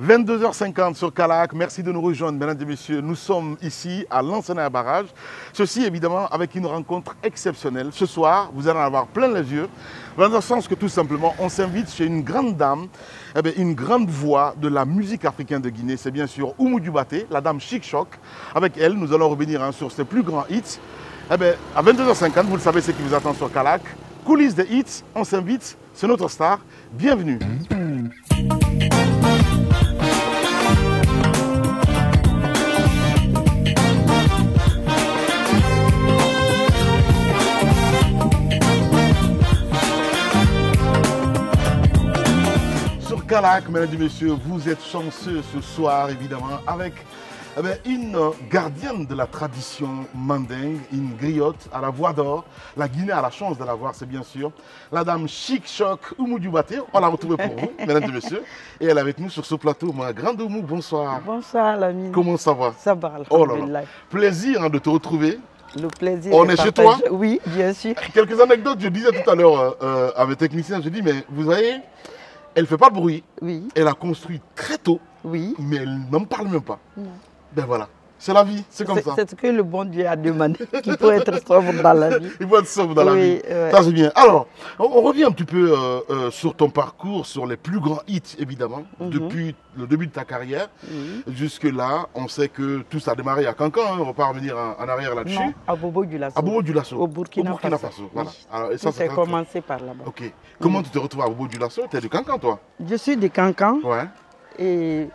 22h50 sur Calac. Merci de nous rejoindre, mesdames et messieurs. Nous sommes ici à Lansana Barrage. Ceci, évidemment, avec une rencontre exceptionnelle. Ce soir, vous allez en avoir plein les yeux. Dans le sens que, tout simplement, on s'invite chez une grande dame, une grande voix de la musique africaine de Guinée. C'est bien sûr Oumou Dioubaté, la dame Chic Choc. Avec elle, nous allons revenir sur ses plus grands hits. À 22h50, vous le savez, ce qui vous attend sur Calac. Coulisses des hits, on s'invite, c'est notre star. Bienvenue. Sur Calac, mesdames et messieurs, vous êtes chanceux ce soir, évidemment, avec une gardienne de la tradition mandingue, une griotte à la voix d'or. La Guinée a la chance de la voir, c'est bien sûr. La dame Chic Choc Oumou Dioubaté, on l'a retrouvée pour vous, mesdames et messieurs. Et elle est avec nous sur ce plateau. Ma grande Oumou, bonsoir. Bonsoir, l'ami. Comment ça va? Ça va, oh là là. Plaisir de te retrouver. Le plaisir. On est chez toi? Oui, bien sûr. Quelques anecdotes, je disais tout à l'heure à mes techniciens, je dis, mais vous voyez, elle ne fait pas de bruit. Oui. Elle a construit très tôt. Oui. Mais elle n'en parle même pas. Non. Ben voilà, c'est la vie, c'est comme ça. C'est ce que le bon Dieu a demandé, qu'il faut être sobre dans la vie. Il faut être sobre dans la vie. Ouais. Ça c'est bien. Alors, on revient un petit peu sur ton parcours, sur les plus grands hits évidemment, depuis le début de ta carrière. Jusque-là, on sait que tout ça a démarré à Cancan, on ne va pas revenir en arrière là-dessus. Non, à Bobo-Dioulasso. À Bobo-Dioulasso. Au Burkina Faso. Voilà. Oui. Alors, et ça, c'est commencé par là-bas. Ok. Comment tu te retrouves à Bobo-Dioulasso? Tu es de Cancan, toi? Je suis de Cancan. Ouais. Et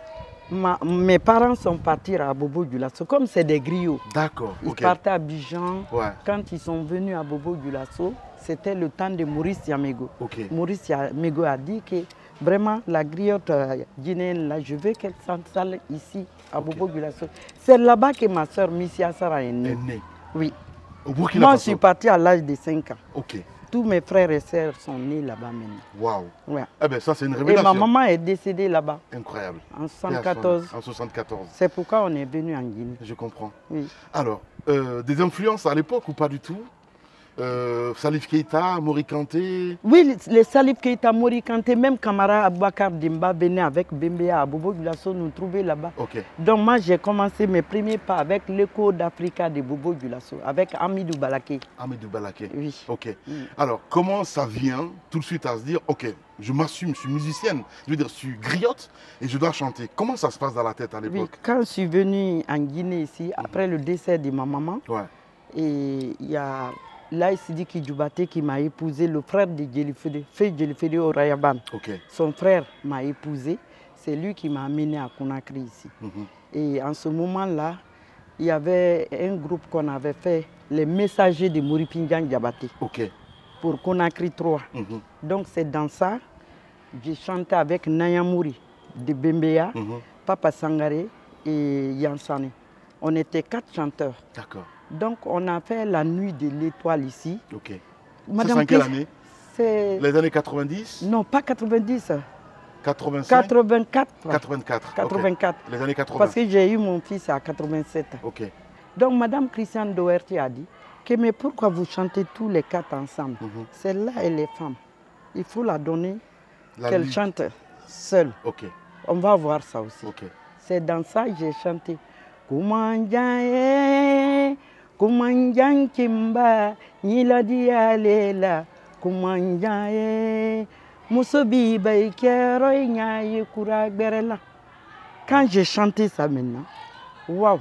mes parents sont partis à Bobo-Dioulasso, comme c'est des griots. D'accord. Ils partaient à Abidjan. Ouais. Quand ils sont venus à Bobo-Dioulasso, c'était le temps de Maurice Yamego. Okay. Maurice Yamego a dit que vraiment la griotte guinéenne, là, je veux qu'elle s'installe ici à Bobo-Dioulasso. C'est là-bas que ma soeur Missia Sara est née. Oui. Au Burkina Faso. Moi, je suis partie à l'âge de 5 ans. Ok. Tous mes frères et sœurs sont nés là-bas maintenant. Waouh. Ouais. Eh ben ça c'est une révélation. Et ma maman est décédée là-bas. Incroyable. En 74. En 74. C'est pourquoi on est venu en Guinée. Je comprends. Oui. Alors, des influences à l'époque ou pas du tout? Salif Keita, Mori Kanté. Oui, les Salif Keita, Mori Kanté, même Kamara Abouakar Dimba venait avec Bembea à Bobo-Dioulasso nous trouver là-bas. Okay. Donc moi j'ai commencé mes premiers pas avec l'écho d'Africa de Bobo-Dioulasso, avec Amidou Balaké. Amidou Balaké. Oui. Ok. Alors comment ça vient tout de suite à se dire, ok, je m'assume, je suis musicienne, je veux dire, je suis griotte et je dois chanter. Comment ça se passe dans la tête à l'époque? Oui, quand je suis venue en Guinée ici, après le décès de ma maman, et il y a Laï Sidiki Dioubaté qui m'a épousé, le frère de Djelifede, Fé Djelifede au Rayaban. Son frère m'a épousé, c'est lui qui m'a amené à Conakry ici. Et en ce moment-là, il y avait un groupe qu'on avait fait, les messagers de Mori Pindian Diabaté, pour Conakry 3. Donc c'est dans ça, j'ai chanté avec Nayamuri de Bembea, Papa Sangaré et Yansane. On était 4 chanteurs. D'accord. Donc, on a fait la nuit de l'étoile ici. Ok. C'est en quelle année? C'est... Les années 90? Non, pas 90. 85? 84. 84. 84. Okay. Les années 80. Parce que j'ai eu mon fils à 87. Ok. Donc, Madame Christiane Doherty a dit que mais pourquoi vous chantez tous les 4 ensemble? Celle-là, elle est femme. Il faut la donner qu'elle chante seule. Ok. On va voir ça aussi. Ok. C'est dans ça que j'ai chanté. Kumanjaye, Kumanjan Kimba, Niladi Alela, Kumanjaye, Musobi Baikero, Nyaye Kuragberela. Quand j'ai chanté ça maintenant, waouh!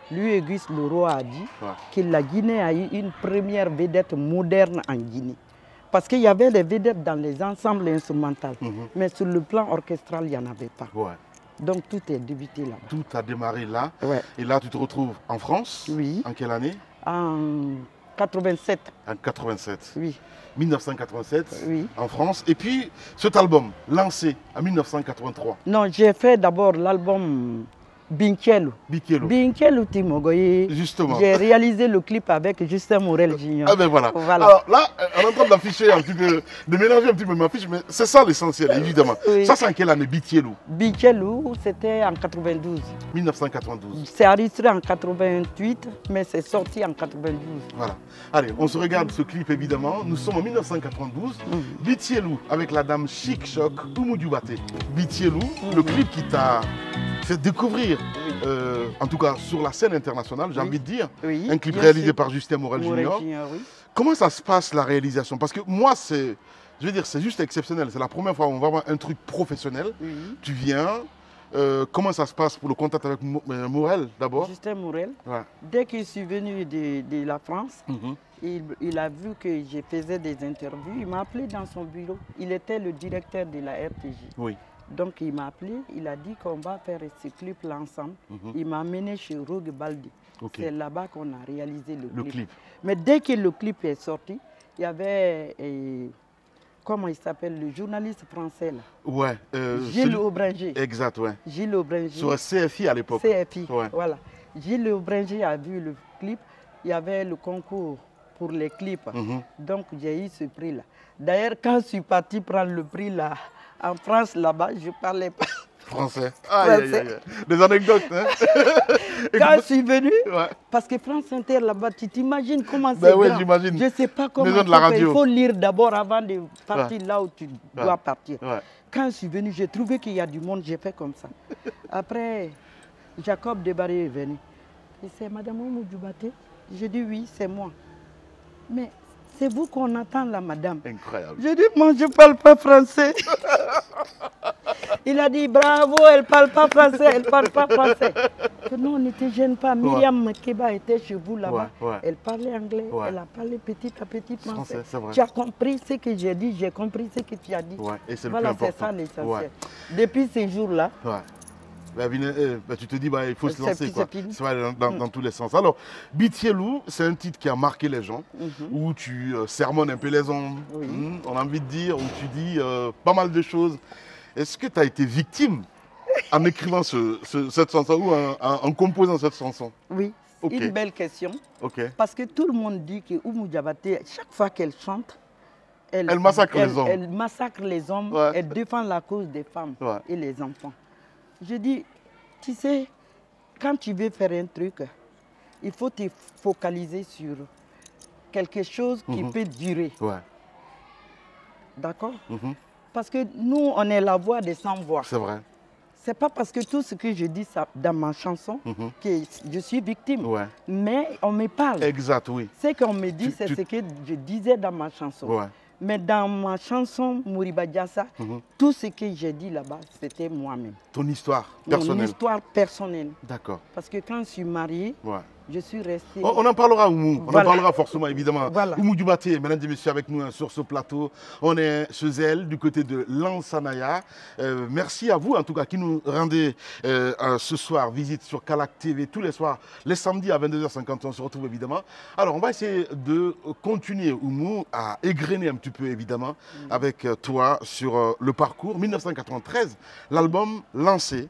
Lui, Auguste Leroy a dit que la Guinée a eu une première vedette moderne en Guinée. Parce qu'il y avait des vedettes dans les ensembles instrumentaux, mais sur le plan orchestral, il n'y en avait pas. Donc tout est débuté là. Tout a démarré là. Et là, tu te retrouves en France. Oui. En quelle année? En 87. En 87. Oui. 1987. Oui. En France. Et puis, cet album, lancé en 1983. Non, j'ai fait d'abord l'album Binkielou. Binkielou Timogoye. Justement. J'ai réalisé le clip avec Justin Morel Junior. Ah ben voilà. Alors là, on est en train d'afficher un petit peu, de mélanger un petit peu ma fiche, mais c'est ça l'essentiel, évidemment. Oui. Ça, c'est en quelle année, Binkielou? Binkielou, c'était en 92. 1992. C'est enregistré en 88, mais c'est sorti en 92. Voilà. Allez, on se regarde ce clip, évidemment. Nous sommes en 1992. Binkielou, avec la dame Chic Choc, Oumou Dioubaté. Binkielou, le clip qui t'a fait découvrir, en tout cas sur la scène internationale, j'ai envie de dire, un clip réalisé par Justin Morel Junior. Comment ça se passe la réalisation? Parce que moi, je veux dire, c'est juste exceptionnel. C'est la première fois où on va avoir un truc professionnel. Tu viens, comment ça se passe pour le contact avec Morel d'abord? Justin Morel, dès que je suis venu de la France, il a vu que je faisais des interviews, il m'a appelé dans son bureau. Il était le directeur de la RTJ. Oui. Donc il m'a appelé, il a dit qu'on va faire ce clip-là ensemble. Il m'a amené chez Rogue Baldi. C'est là-bas qu'on a réalisé le clip. Mais dès que le clip est sorti, il y avait, comment il s'appelle, le journaliste français là. Ouais. Gilles Aubringer. Exact, ouais. Gilles Aubringer. Sur CFI à l'époque. CFI, voilà. Gilles Aubringer a vu le clip, il y avait le concours pour les clips. Donc j'ai eu ce prix-là. D'ailleurs, quand je suis parti prendre le prix là, en France, là-bas, je ne parlais pas français. Des anecdotes. Hein. Quand je suis venu, parce que France Inter, là-bas, tu t'imagines comment c'est grand. J'imagine. Je ne sais pas comment il faut lire d'abord avant de partir là où tu dois partir. Quand je suis venu, j'ai trouvé qu'il y a du monde, j'ai fait comme ça. Après, Jacob Debarry est venu. Il dit, c'est Madame Oumou Dioubaté? J'ai dit, oui, c'est moi. Mais c'est vous qu'on attend là, madame. Incroyable. J'ai dit, moi, je ne parle pas français. Il a dit, bravo, elle ne parle pas français, elle ne parle pas français. Que non, on n'était gêne pas. Myriam Keba était chez vous là-bas. Elle parlait anglais, elle a parlé petit à petit français. Tu as compris ce que j'ai dit, j'ai compris ce que tu as dit. Voilà, c'est ça l'essentiel. Depuis ces jours-là, tu te dis, il faut se lancer. C'est dans tous les sens. Alors, Binkielou, c'est un titre qui a marqué les gens, où tu sermonnes un peu les hommes, on a envie de dire, où tu dis pas mal de choses. Est-ce que tu as été victime en écrivant cette chanson ou en composant cette chanson? Oui, une belle question. Parce que tout le monde dit que Oumou Dioubaté, chaque fois qu'elle chante, elle massacre les hommes. Elle massacre les hommes, elle défend la cause des femmes et les enfants. Je dis, tu sais, quand tu veux faire un truc, il faut te focaliser sur quelque chose qui peut durer. D'accord? Parce que nous, on est la voix des sans-voix. C'est vrai. C'est pas parce que tout ce que je dis dans ma chanson que je suis victime. Mais on me parle. Exact, oui. Ce qu'on me dit, c'est ce que je disais dans ma chanson. Mais dans ma chanson Mouriba Diassa, tout ce que j'ai dit là-bas, c'était moi-même. Ton histoire personnelle? Mon histoire personnelle. D'accord. Parce que quand je suis mariée, je suis restée... On en parlera, Oumou. On en parlera forcément, évidemment. Oumou Dioubaté, mesdames et messieurs, avec nous sur ce plateau. On est chez elle, du côté de Lansana. Merci à vous, en tout cas, qui nous rendez ce soir visite sur Kalac TV tous les soirs, les samedis à 22h50. On se retrouve, évidemment. Alors, on va essayer de continuer, Oumou, à égrener un petit peu, évidemment, avec toi sur le parcours. 1993, l'album Lancé.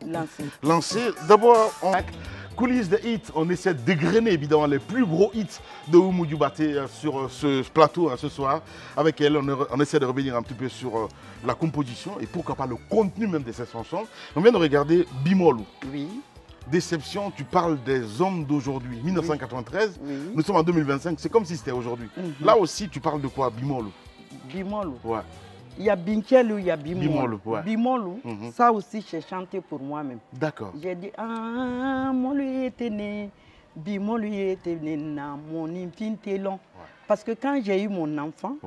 D'abord, coulisses de hits, on essaie d'égrener évidemment les plus gros hits de Oumou Dioubaté sur ce plateau ce soir. Avec elle, on essaie de revenir un petit peu sur la composition et pourquoi pas le contenu même de cette chanson. On vient de regarder Bimolou. Oui. Déception, tu parles des hommes d'aujourd'hui. 1993, nous sommes en 2025, c'est comme si c'était aujourd'hui. Là aussi, tu parles de quoi, Bimolou? Bimolou. Il y a Binkielou, il y a Bimolou. Bimolou, ça aussi, j'ai chanté pour moi-même. D'accord. J'ai dit, ah, mon lui était né, Bimolou était né, mon infime long. Parce que quand j'ai eu mon enfant,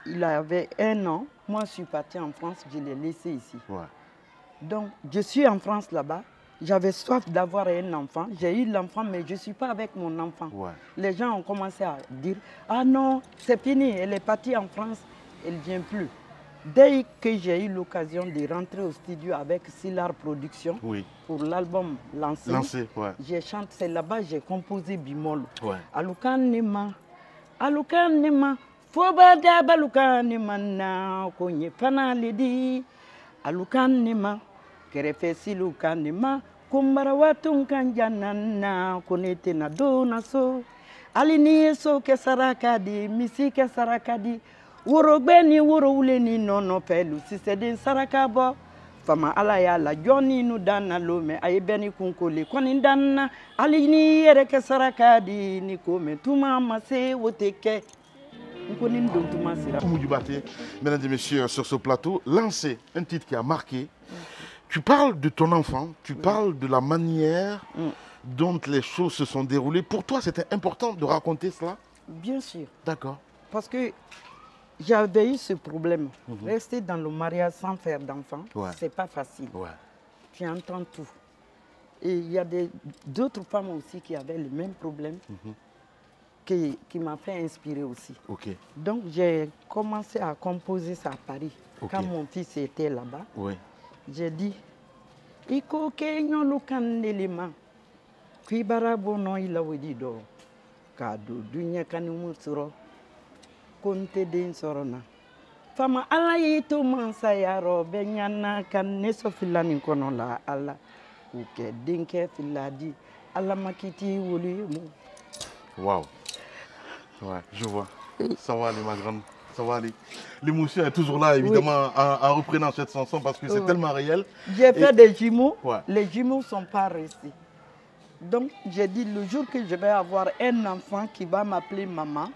il avait 1 an, moi je suis partie en France, je l'ai laissé ici. Donc, je suis en France là-bas, j'avais soif d'avoir un enfant, j'ai eu l'enfant, mais je ne suis pas avec mon enfant. Les gens ont commencé à dire, ah non, c'est fini, elle est partie en France. Elle ne vient plus. Dès que j'ai eu l'occasion de rentrer au studio avec Silar Productions pour l'album Lancé, j'ai chanté, c'est là-bas que j'ai composé Bimolou. Alukanema, Alukanema, Fobada Balukanema na konye pana ledi. Alukanema, Kerefe Silukanema, Kumbara watu kanjanana konete na dona so alini so ke sarakadi misi ke sarakadi woro gbeni woro wule ni nono pelu siseden sarakabo fama ala ya la joni nu danna lome ay beni kunkole koni danna alini yere ke sarakadi ni kome tuma mase woteke nkoni ndotuma sira. Oumou Baté, mesdames et messieurs, sur ce plateau, lancer un titre qui a marqué. Tu parles de ton enfant, tu parles de la manière dont les choses se sont déroulées. Pour toi, c'était important de raconter cela? Bien sûr. D'accord. Parce que j'avais eu ce problème. Rester dans le mariage sans faire d'enfant, c'est pas facile. Tu entends tout. Et il y a d'autres femmes aussi qui avaient le même problème, qui m'a fait inspirer aussi. Donc j'ai commencé à composer ça à Paris. Quand mon fils était là-bas, j'ai dit, Iko kenyo lukan nelima, kuibara bono ila wedido, kado dunya kanimu suro, konte den sorona. Fama ala yito mansa yaro benyana kan neso filani kono la ala, uke denke filadi, ala makiti woli mu. Waouh. Ouais, je vois. Ça va aller ma grande. Ça va aller. L'émotion est toujours là, évidemment, en reprenant cette chanson parce que c'est tellement réel. J'ai fait des jumeaux, les jumeaux ne sont pas restés. Donc, j'ai dit, le jour que je vais avoir un enfant qui va m'appeler maman,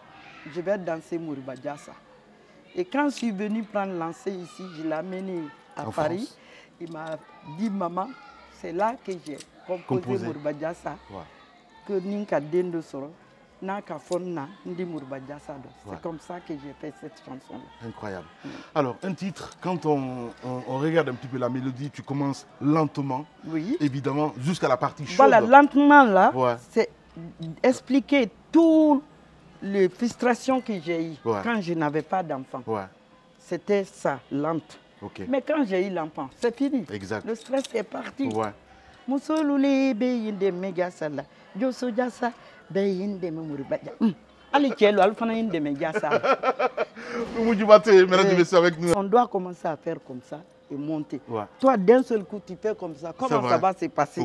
je vais danser Moriba Diassa. Et quand je suis venue prendre lancer ici, je l'ai amené à Paris. France. Il m'a dit, maman, c'est là que j'ai composé Moriba Diassa, que Ninka Dendo Soro. C'est comme ça que j'ai fait cette chanson-là. Incroyable. Alors, un titre, quand on regarde un petit peu la mélodie, tu commences lentement, évidemment, jusqu'à la partie chaude. Voilà, lentement là, c'est expliquer toutes les frustrations que j'ai eues quand je n'avais pas d'enfant. C'était ça, lente. Mais quand j'ai eu l'enfant, c'est fini. Exact. Le stress est parti. Moussolou be méga sala. Joso jasa be yinde memuri badja. Ali Tchelo, Alfana yinde méga sala. Oumou Baté, mesdames et messieurs, avec nous. On doit commencer à faire comme ça et monter. Toi, d'un seul coup, tu fais comme ça. Comment ça va se passer?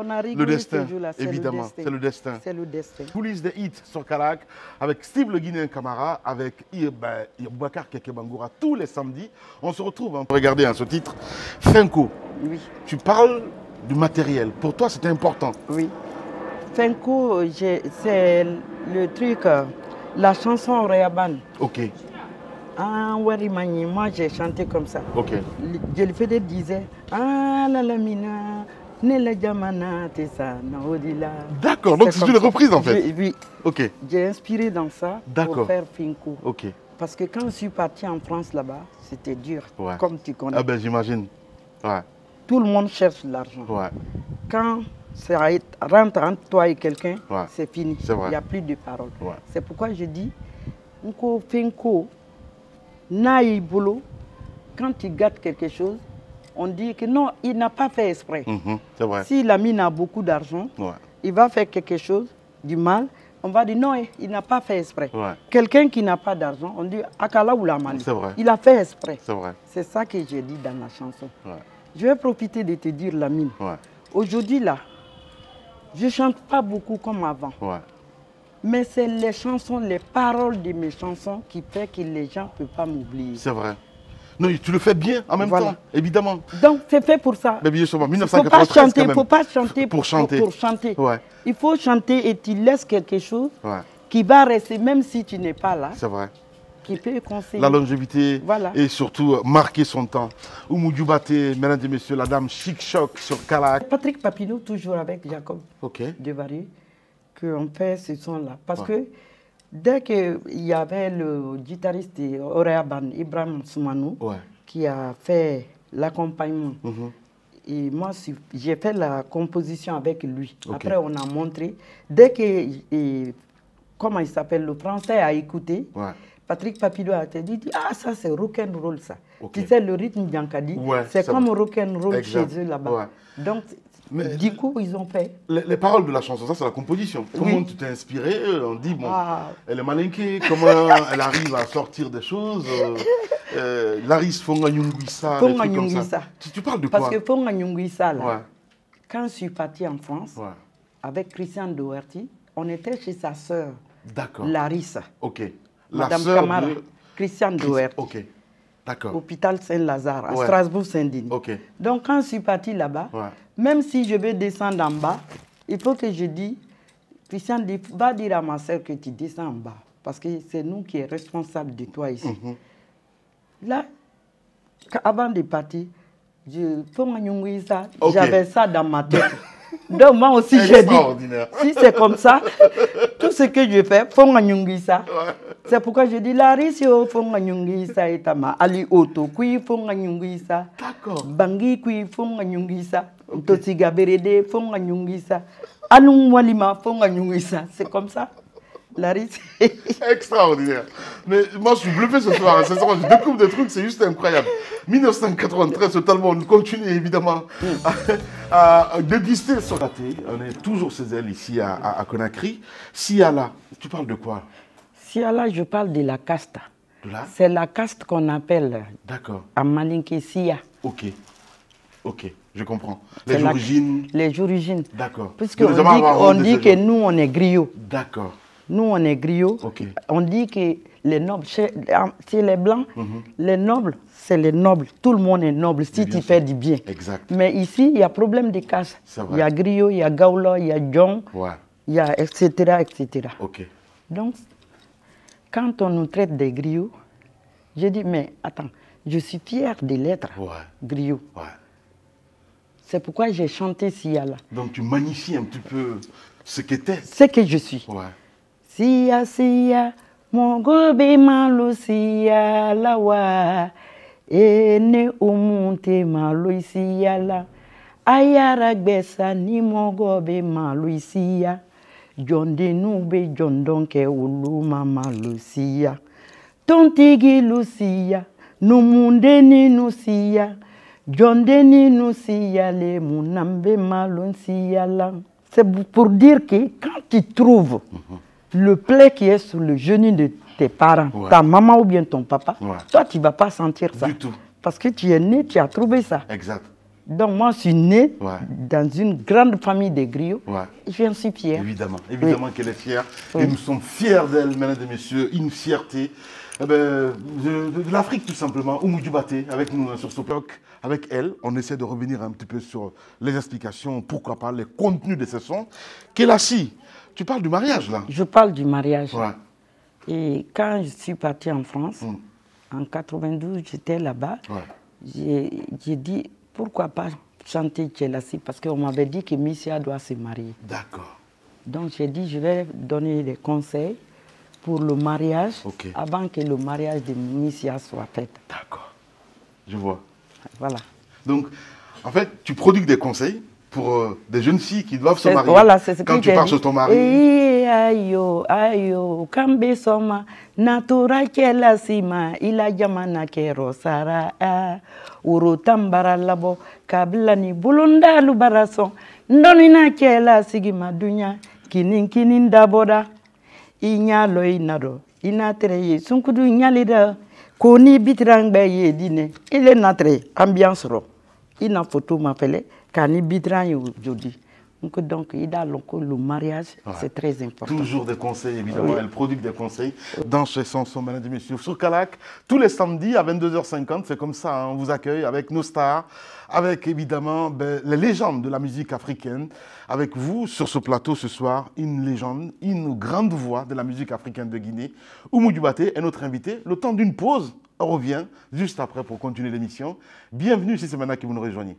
On a rigolé le destin, ce jour-là. Évidemment, c'est le destin. C'est le destin. Coulisses de hits sur Karak avec Steve le Guinéen Camara, avec Boubacar Kekebangoura tous les samedis. On se retrouve. Regardez ce titre, Fenko. Oui. Tu parles du matériel. Pour toi, c'était important. Oui. Fenko, c'est le truc, la chanson Rayaban. Ah, Warimani, moi j'ai chanté comme ça. Je le faisais disait, ah la lamina. D'accord, donc c'est une reprise en fait. Oui, j'ai inspiré dans ça pour faire Finko. Parce que quand je suis parti en France là-bas, c'était dur, comme tu connais. Ah ben j'imagine. Tout le monde cherche l'argent. Quand ça rentre entre toi et quelqu'un, c'est fini. Il n'y a plus de paroles. C'est pourquoi je dis, Finko, Naïbolo, quand tu gâtes quelque chose, on dit que non, il n'a pas fait exprès. Si l'ami a beaucoup d'argent, il va faire quelque chose, du mal, on va dire non, il n'a pas fait exprès. Quelqu'un qui n'a pas d'argent, on dit Akala ou la Mali. Il a fait exprès. C'est ça que j'ai dit dans la chanson. Je vais profiter de te dire, Lamine. Aujourd'hui, là, je ne chante pas beaucoup comme avant. Mais c'est les chansons, les paroles de mes chansons qui font que les gens ne peuvent pas m'oublier. C'est vrai. Non, tu le fais bien en même temps, évidemment. Donc c'est fait pour ça. Mais bien sûr, 1993 il ne faut pas chanter pour chanter. Il faut chanter et tu laisses quelque chose qui va rester, même si tu n'es pas là. C'est vrai. Qui peut conseiller. La longévité et surtout marquer son temps. Oumou Baté, mesdames et messieurs, la dame Chic Choc sur Karak. Patrick Papineau, toujours avec Jacob Devary, qu'on fait ce son-là. Parce que dès qu'il y avait le guitariste Oreaban, Ibrahim Soumanou, qui a fait l'accompagnement, et moi j'ai fait la composition avec lui. Après on a montré, dès que, comment il s'appelle, le français a écouté, Patrick Papineau a dit, ah ça c'est rock'n'roll ça. Tu sais le rythme d'Yankadi, c'est comme rock'n'roll chez eux là-bas. Donc mais du coup, ils ont fait. Les paroles de la chanson, ça c'est la composition. Comment tu t'es inspiré? On dit, bon, elle est malinquée, comment elle arrive à sortir des choses. Laris Fonga Nyunguissa, des trucs comme ça. Tu parles de quoi? Parce que Fonga Nyunguissa, là, quand je suis partie en France, avec Christian Doherty, on était chez sa sœur, Larissa. Ok. Madame Camara, Christian Doherty. Ok. D'accord. Hôpital Saint-Lazare, à Strasbourg-Saint-Denis. Donc, quand je suis partie là-bas, même si je vais descendre en bas, il faut que je dise, Christian, va dire à ma soeur que tu descends en bas. Parce que c'est nous qui sommes responsables de toi ici. Là, avant de partir, j'avais ça dans ma tête. Donc moi aussi, j'ai dit, si c'est comme ça, tout ce que je fais, c'est pourquoi je dis, Larisse, Ali Oto, kui d'accord. Bangi, kui Totsiga Berede, Alun Walima, c'est comme ça. Larisse. Extraordinaire. Mais moi, je suis bluffé ce soir. Je découvre des trucs, c'est juste incroyable. 1993, totalement, on continue évidemment à déguster son raté. On est toujours chez elle ici à Conakry. Siala, tu parles de quoi? Siala, je parle de la caste. C'est la caste qu'on appelle en malinké Sia. Ok. Ok, je comprends. Les origines. Les origines. D'accord. Puisqu'on dit que nous, on est griots. D'accord. Nous, on est griots. On dit que les nobles, chez les blancs, les nobles, c'est les nobles. Tout le monde est noble si tu fais du bien. Exact. Mais ici, il y a problème de caste. Il y a griot, il y a gaoula, il y a djong, il y a etc. etc. Donc, quand on nous traite des griots, je dis, mais attends, je suis fier de l'être griot. C'est pourquoi j'ai chanté Siala. Donc, tu magnifies un petit peu ce qu'était. Ce que je suis. Sia, sia, mogobe malo sia la wa, ene umunte malo sia la, ayara gbesa ni mogobe malo sia, jonde nube jondonke uluma malo sia, tontigi lucia, numunde ni nusia, jonde ni nusia le munambe malo sia la. C'est pour dire que quand tu trouves le plaid qui est sur le genou de tes parents, ta maman ou bien ton papa, toi, tu ne vas pas sentir ça. Du tout. Parce que tu es né, tu as trouvé ça. Exact. Donc moi, je suis né dans une grande famille de griots. Et je suis fière. Évidemment, évidemment qu'elle est fière. Et nous sommes fiers d'elle, mesdames et messieurs. Une fierté de l'Afrique, tout simplement. Oumou Djubaté, avec nous sur ce bloc. Avec elle, on essaie de revenir un petit peu sur les explications, pourquoi pas, les contenus de ce son. Kélassi, tu parles du mariage, là? Je parle du mariage. Et quand je suis partie en France, en 92, j'étais là-bas. J'ai dit, pourquoi pas chanter Kélassi? Parce qu'on m'avait dit que Missia doit se marier. D'accord. Donc j'ai dit, je vais donner des conseils pour le mariage, avant que le mariage de Missia soit fait. D'accord. Je vois. Voilà. Donc, en fait, tu prodigues des conseils pour des jeunes filles qui doivent se marier. Voilà, c'est ce que quand tu pars sur ton mari. Ayo, ayo, kambe soma, natura kela sima, ila jamana kero sara, urutambara labo, kabla ni bulunda lubarason, ndonina kela sigima dunya, kinin daboda, inyalo inado, inatreye, sunkudu nyalida, koni bitrangbe ye dine, il est notre ambiance ro, ina photo m'appelait, kani bitrang jodi. Donc, le mariage, c'est très important. Toujours des conseils, évidemment. Elle produit des conseils dans chez Sanson, mesdames et messieurs. Sur Calac, tous les samedis à 22h50, c'est comme ça, on vous accueille avec nos stars, avec évidemment les légendes de la musique africaine. Avec vous, sur ce plateau ce soir, une légende, une grande voix de la musique africaine de Guinée. Oumou Djubaté est notre invité. Le temps d'une pause, on revient juste après pour continuer l'émission. Bienvenue si c'est maintenant que vous nous rejoignez.